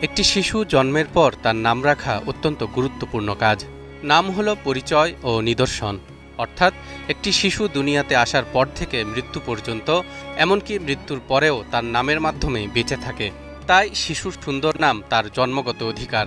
একটি শিশু জন্মের পর তার নাম রাখা অত্যন্ত গুরুত্বপূর্ণ কাজ। নাম হলো পরিচয় ও নিদর্শন, অর্থাৎ একটি শিশু দুনিয়াতে আসার পর থেকে মৃত্যু পর্যন্ত, এমনকি মৃত্যুর পরেও তার নামের মাধ্যমেই বেঁচে থাকে। তাই শিশুর সুন্দর নাম তার জন্মগত অধিকার।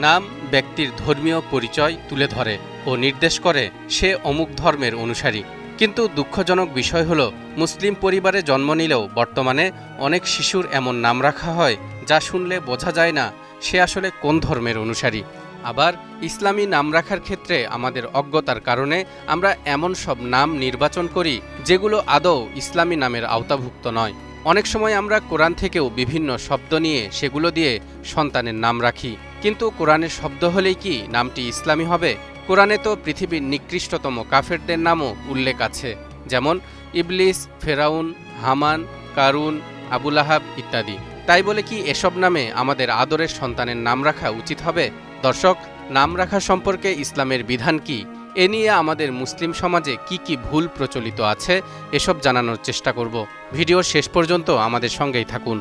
নাম ব্যক্তির ধর্মীয় পরিচয় তুলে ধরে ও নির্দেশ করে সে অমুক ধর্মের অনুসারী। কিন্তু দুঃখজনক বিষয় হলো, মুসলিম পরিবারে জন্ম নিলেও বর্তমানে অনেক শিশুর এমন নাম রাখা হয় যা শুনলে বোঝা যায় না সে আসলে কোন ধর্মের অনুসারী। আবার ইসলামী নাম রাখার ক্ষেত্রে আমাদের অজ্ঞতার কারণে আমরা এমন সব নাম নির্বাচন করি যেগুলো আদৌ ইসলামী নামের আওতাভুক্ত নয়। অনেক সময় আমরা কোরআন থেকেও বিভিন্ন শব্দ নিয়ে সেগুলো দিয়ে সন্তানের নাম রাখি, কিন্তু কোরআনের শব্দ হলেই কি নামটি ইসলামী হবে? কোরআনে তো পৃথিবীর নিকৃষ্টতম কাফেরদের নামও উল্লেখ আছে, যেমন ইবলিস, ফেরাউন, হামান, কারুন, আবু লাহাব ইত্যাদি। তাই বলে কি এসব নামে আমাদের আদরের সন্তানের নাম রাখা উচিত হবে? দর্শক, নাম রাখা সম্পর্কে ইসলামের বিধান কি, এ নিয়ে আমাদের মুসলিম সমাজে কি ভুল প্রচলিত আছে এসব জানানোর চেষ্টা করব। ভিডিওর শেষ পর্যন্ত আমাদের সঙ্গেই থাকুন।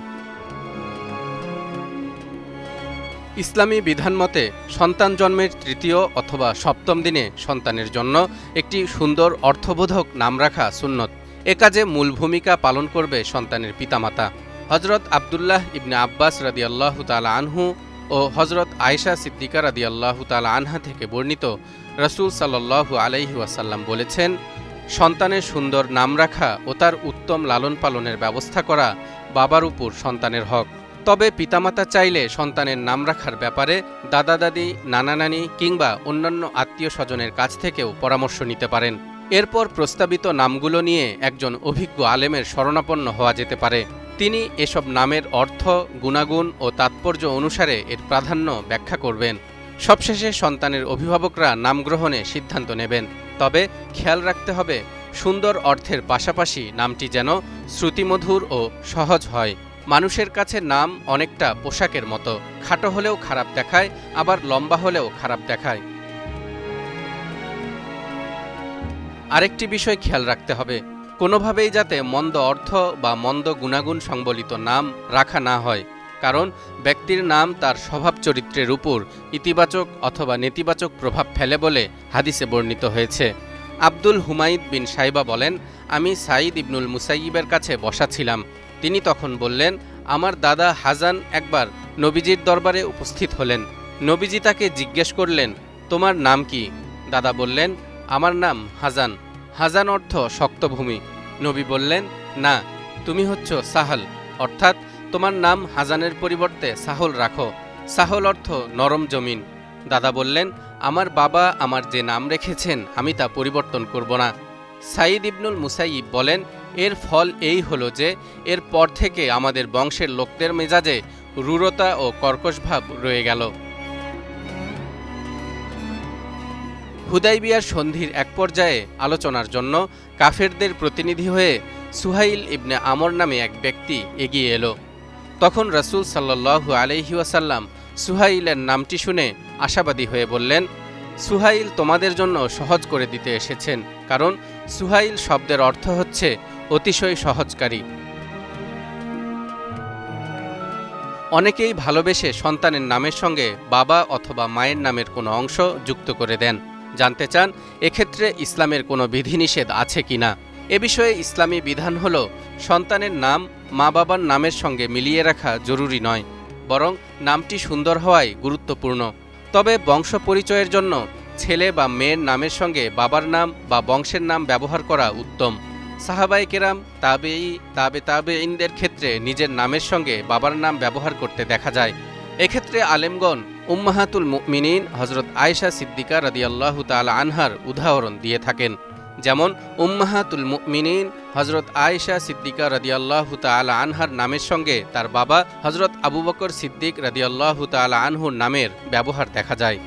ইসলামী বিধান মতে সন্তান জন্মের তৃতীয় অথবা সপ্তম দিনে সন্তানের জন্য একটি সুন্দর অর্থবোধক নাম রাখা সুন্নত। এ কাজে মূল ভূমিকা পালন করবে সন্তানের পিতামাতা। হজরত আবদুল্লাহ ইবনে আব্বাস রাদিয়াল্লাহু তাআলা আনহু ও হজরত আয়েশা সিদ্দিকা রাদিয়াল্লাহু তাআলা আনহা থেকে বর্ণিত, রাসূল সাল্লাল্লাহু আলাইহি ওয়াসাল্লাম বলেছেন, সন্তানের সুন্দর নাম রাখা ও তার উত্তম লালন পালনের ব্যবস্থা করা বাবার উপর সন্তানের হক। তবে পিতামাতা চাইলে সন্তানের নাম রাখার ব্যাপারে দাদা দাদি, নানা নানি কিংবা অন্যান্য আত্মীয় স্বজনের কাছ থেকেও পরামর্শ নিতে পারেন। এরপর প্রস্তাবিত নামগুলো নিয়ে একজন অভিজ্ঞ আলেমের শরণাপন্ন হওয়া যেতে পারে। তিনি এসব নামের অর্থ, গুণাগুণ ও তাৎপর্য অনুসারে এর প্রাধান্য ব্যাখ্যা করবেন। সবশেষে সন্তানের অভিভাবকরা নাম গ্রহণে সিদ্ধান্ত নেবেন। তবে খেয়াল রাখতে হবে, সুন্দর অর্থের পাশাপাশি নামটি যেন শ্রুতিমধুর ও সহজ হয়। মানুষের কাছে নাম অনেকটা পোশাকের মতো, খাটো হলেও খারাপ দেখায়, আবার লম্বা হলেও খারাপ দেখায়। আরেকটি বিষয় খেয়াল রাখতে হবে, কোনোভাবেই যাতে মন্দ অর্থ বা মন্দ গুণাগুণ সংবলিত নাম রাখা না হয়, কারণ ব্যক্তির নাম তার স্বভাব চরিত্রের উপর ইতিবাচক অথবা নেতিবাচক প্রভাব ফেলে বলে হাদিসে বর্ণিত হয়েছে। আব্দুল হুমাইদ বিন সাইবা বলেন, আমি সাঈদ ইবনুল মুসাইয়িবের কাছে বসা ছিলাম। তিনি তখন বললেন, আমার দাদা হাজান একবার নবীজির দরবারে উপস্থিত হলেন। নবীজি তাকে জিজ্ঞেস করলেন, তোমার নাম কি? দাদা বললেন, আমার নাম হাজান। হাজান অর্থ শক্ত ভূমি। নবী বললেন, না, তুমি হচ্ছ সাহল, অর্থাৎ তোমার নাম হাজানের পরিবর্তে সাহল রাখো। সাহল অর্থ নরম জমিন। দাদা বললেন, আমার বাবা আমার যে নাম রেখেছেন আমি তা পরিবর্তন করব না। সাঈদ ইবনুল মুসাইয়িব বলেন, এর ফল এই হলো যে এর পর থেকে আমাদের বংশের লোকদের মেজাজে রূঢ়তা ও কর্কশ ভাব রয়ে গেল। হুদাইবিয়ার সন্ধির এক পর্যায়ে আলোচনার জন্য কাফেরদের প্রতিনিধি হয়ে সুহাইল ইবনে আমর নামে এক ব্যক্তি এগিয়ে এলো। তখন রাসূল সাল্লাল্লাহু আলাইহি ওয়াসাল্লাম সুহাইলের নামটি শুনে আশাবাদী হয়ে বললেন, সুহাইল তোমাদের জন্য সহজ করে দিতে এসেছেন, কারণ সুহাইল শব্দের অর্থ হচ্ছে অতিশয় সহজকারী। অনেকেই ভালোবেসে সন্তানের নামের সঙ্গে বাবা অথবা মায়ের নামের কোনো অংশ যুক্ত করে দেন। জানতে চান এক্ষেত্রে ইসলামের কোনো বিধিনিষেধ আছে কিনা? এ বিষয়ে ইসলামী বিধান হল, সন্তানের নাম মা বাবার নামের সঙ্গে মিলিয়ে রাখা জরুরি নয়, বরং নামটি সুন্দর হওয়াই গুরুত্বপূর্ণ। তবে বংশ পরিচয়ের জন্য ছেলে বা মেয়ের নামের সঙ্গে বাবার নাম বা বংশের নাম ব্যবহার করা উত্তম। সাহাবায়ে কেরাম, তাবেঈনদের ক্ষেত্রে নিজের নামের সঙ্গে বাবার নাম ব্যবহার করতে দেখা যায়। এক্ষেত্রে আলেমগণ উম্মাহাতুল মুমিনিন হজরত আয়েশা সিদ্দিকা রাদিয়াল্লাহু তাআলা আনহার উদাহরণ দিয়ে থাকেন। যেমন উম্মাহাতুল মুমিনিন হজরত আয়েশা সিদ্দিকা রাদিয়াল্লাহু তাআলা আনহার নামের সঙ্গে তার বাবা হজরত আবু বকর সিদ্দিক রাদিয়াল্লাহু তাআলা আনহুর নামের ব্যবহার দেখা যায়।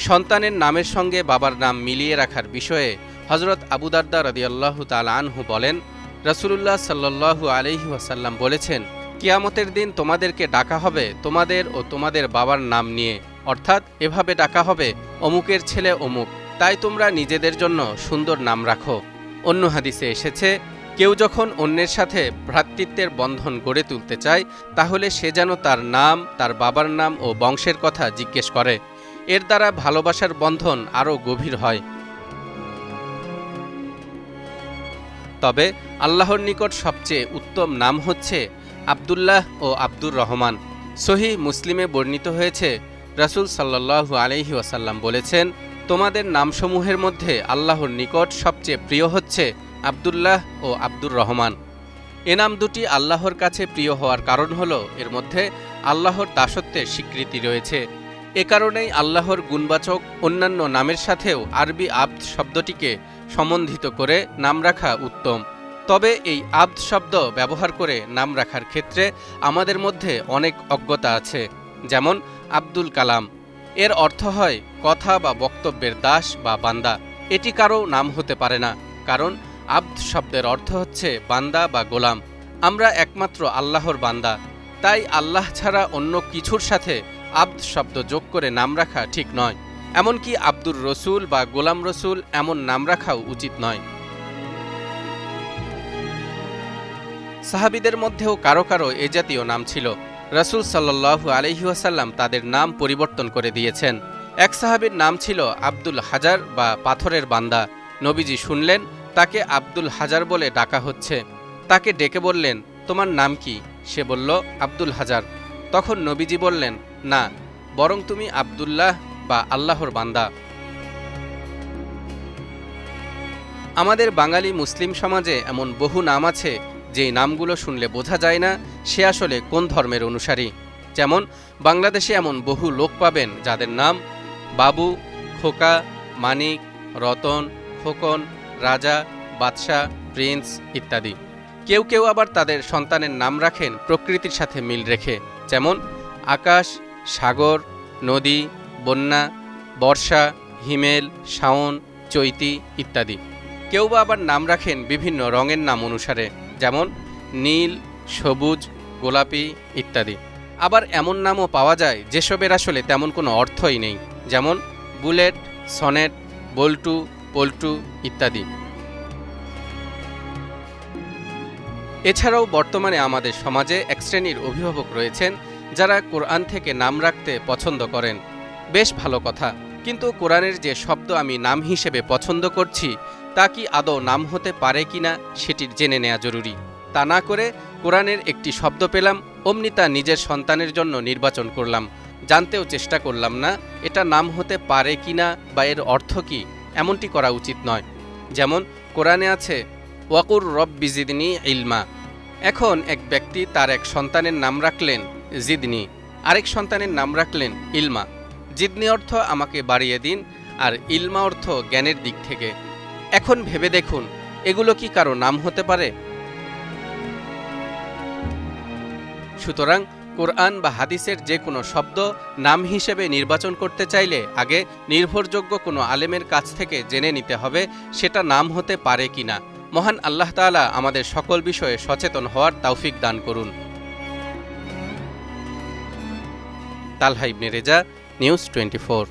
সন্তানের নামের সঙ্গে বাবার নাম মিলিয়ে রাখার বিষয়ে হজরত আবু দারদা রাদিয়াল্লাহু তাআলা আনহু বলেন, রাসূলুল্লাহ সাল্লাল্লাহু আলাইহি ওয়াসাল্লাম বলেছেন, কিয়ামতের দিন তোমাদেরকে ডাকা হবে তোমাদের ও তোমাদের বাবার নাম নিয়ে, অর্থাৎ এভাবে ডাকা হবে, অমুকের ছেলে অমুক, তাই তোমরা নিজেদের জন্য সুন্দর নাম রাখো। অন্য হাদিসে এসেছে, কেউ যখন অন্যের সাথে ভ্রাতৃত্বের বন্ধন গড়ে তুলতে চায় তাহলে সে যেন তার নাম, তার বাবার নাম ও বংশের কথা জিজ্ঞেস করে। এর দ্বারা ভালোবাসার বন্ধন আরও গভীর হয়। তবে আল্লাহর নিকট সবচেয়ে উত্তম নাম হচ্ছে আব্দুল্লাহ ও আব্দুর রহমান। সহিহ মুসলিমে বর্ণিত হয়েছে, রাসূল সাল্লাল্লাহু আলাইহি ওয়াসাল্লাম বলেছেন, তোমাদের নামসমূহের মধ্যে আল্লাহর নিকট সবচেয়ে প্রিয় হচ্ছে আব্দুল্লাহ ও আব্দুর রহমান। এ নাম দুটি আল্লাহর কাছে প্রিয় হওয়ার কারণ হল এর মধ্যে আল্লাহর দাসত্বের স্বীকৃতি রয়েছে। এ কারণেই আল্লাহর গুণবাচক অন্যান্য নামের সাথেও আরবি আব্দ শব্দটিকে সম্বন্ধিত করে নাম রাখা উত্তম। তবে এই আব্দ শব্দ ব্যবহার করে নাম রাখার ক্ষেত্রে আমাদের মধ্যে অনেক অজ্ঞতা আছে। যেমন আব্দুল কালাম, এর অর্থ হয় কথা বা বক্তব্যের দাস বা বান্দা। এটি কারও নাম হতে পারে না, কারণ আব্দ শব্দের অর্থ হচ্ছে বান্দা বা গোলাম। আমরা একমাত্র আল্লাহর বান্দা, তাই আল্লাহ ছাড়া অন্য কিছুর সাথে আব্দ শব্দ যোগ করে নাম রাখা ঠিক নয়। এমনকি আব্দুর রসুল বা গোলাম রসুল এমন নাম রাখাও উচিত নয়। সাহাবীদের মধ্যেও কারো কারো এ জাতীয় নাম ছিল। রাসূল সাল্লাল্লাহু আলাইহি ওয়াসাল্লাম তাদের নাম পরিবর্তন করে দিয়েছেন। এক সাহাবীর নাম ছিল আব্দুল হাজার বা পাথরের বান্দা। নবীজি শুনলেন তাকে আব্দুল হাজার বলে ডাকা হচ্ছে। তাকে ডেকে বললেন, তোমার নাম কি? সে বলল, আব্দুল হাজার। তখন নবীজি বললেন, না, বরং তুমি আব্দুল্লাহ বা আল্লাহর বান্দা। আমাদের বাঙালি মুসলিম সমাজে এমন বহু নাম আছে যেই নামগুলো শুনলে বোঝা যায় না সে আসলে কোন ধর্মের অনুসারী। যেমন বাংলাদেশে এমন বহু লোক পাবেন যাদের নাম বাবু, খোকা, মানিক, রতন, খোকন, রাজা, বাদশাহ, প্রিন্স ইত্যাদি। কেউ কেউ আবার তাদের সন্তানের নাম রাখেন প্রকৃতির সাথে মিল রেখে, যেমন আকাশ, সাগর, নদী, বন্যা, বর্ষা, হিমেল, শাওন, চৈতি ইত্যাদি। কেউ বা আবার নাম রাখেন বিভিন্ন রঙের নাম অনুসারে, যেমন নীল, সবুজ, গোলাপি ইত্যাদি। আবার এমন নামও পাওয়া যায় যেসবের আসলে তেমন কোনো অর্থই নেই, যেমন বুলেট, সনেট, বল্টু, পল্টু ইত্যাদি। এছাড়াও বর্তমানে আমাদের সমাজে এক শ্রেণীর অভিভাবক রয়েছেন যারা কোরআন থেকে নাম রাখতে পছন্দ করেন। বেশ ভালো কথা, কিন্তু কোরআনের যে শব্দ আমি নাম হিসেবে পছন্দ করছি তা কি আদৌ নাম হতে পারে কিনা সেটি জেনে নেওয়া জরুরি। তা না করে কোরআনের একটি শব্দ পেলাম, অমনি তা নিজের সন্তানের জন্য নির্বাচন করলাম, জানতেও চেষ্টা করলাম না এটা নাম হতে পারে কিনা বা এর অর্থ কি। এমনটি করা উচিত নয়। যেমন কোরআনে আছে, ওয়াকুর রব্বি জিদনি ইলমা। এখন এক ব্যক্তি তার এক সন্তানের নাম রাখলেন জিদনি, আরেক সন্তানের নাম রাখলেন ইলমা। জিদনি অর্থ আমাকে বাড়িয়ে দিন, আর ইলমা অর্থ জ্ঞানের দিক থেকে। এখন ভেবে দেখুন, এগুলো কি কারো নাম হতে পারে? সুতরাং কোরআন বা হাদিসের যে কোনো শব্দ নাম হিসেবে নির্বাচন করতে চাইলে আগে নির্ভরযোগ্য কোনো আলেমের কাছ থেকে জেনে নিতে হবে সেটা নাম হতে পারে কিনা। মহান আল্লাহ তাআলা আমাদের সকল বিষয়ে সচেতন হওয়ার তৌফিক দান করুন। তালহা ইবনে রেজা, নিউজ 24।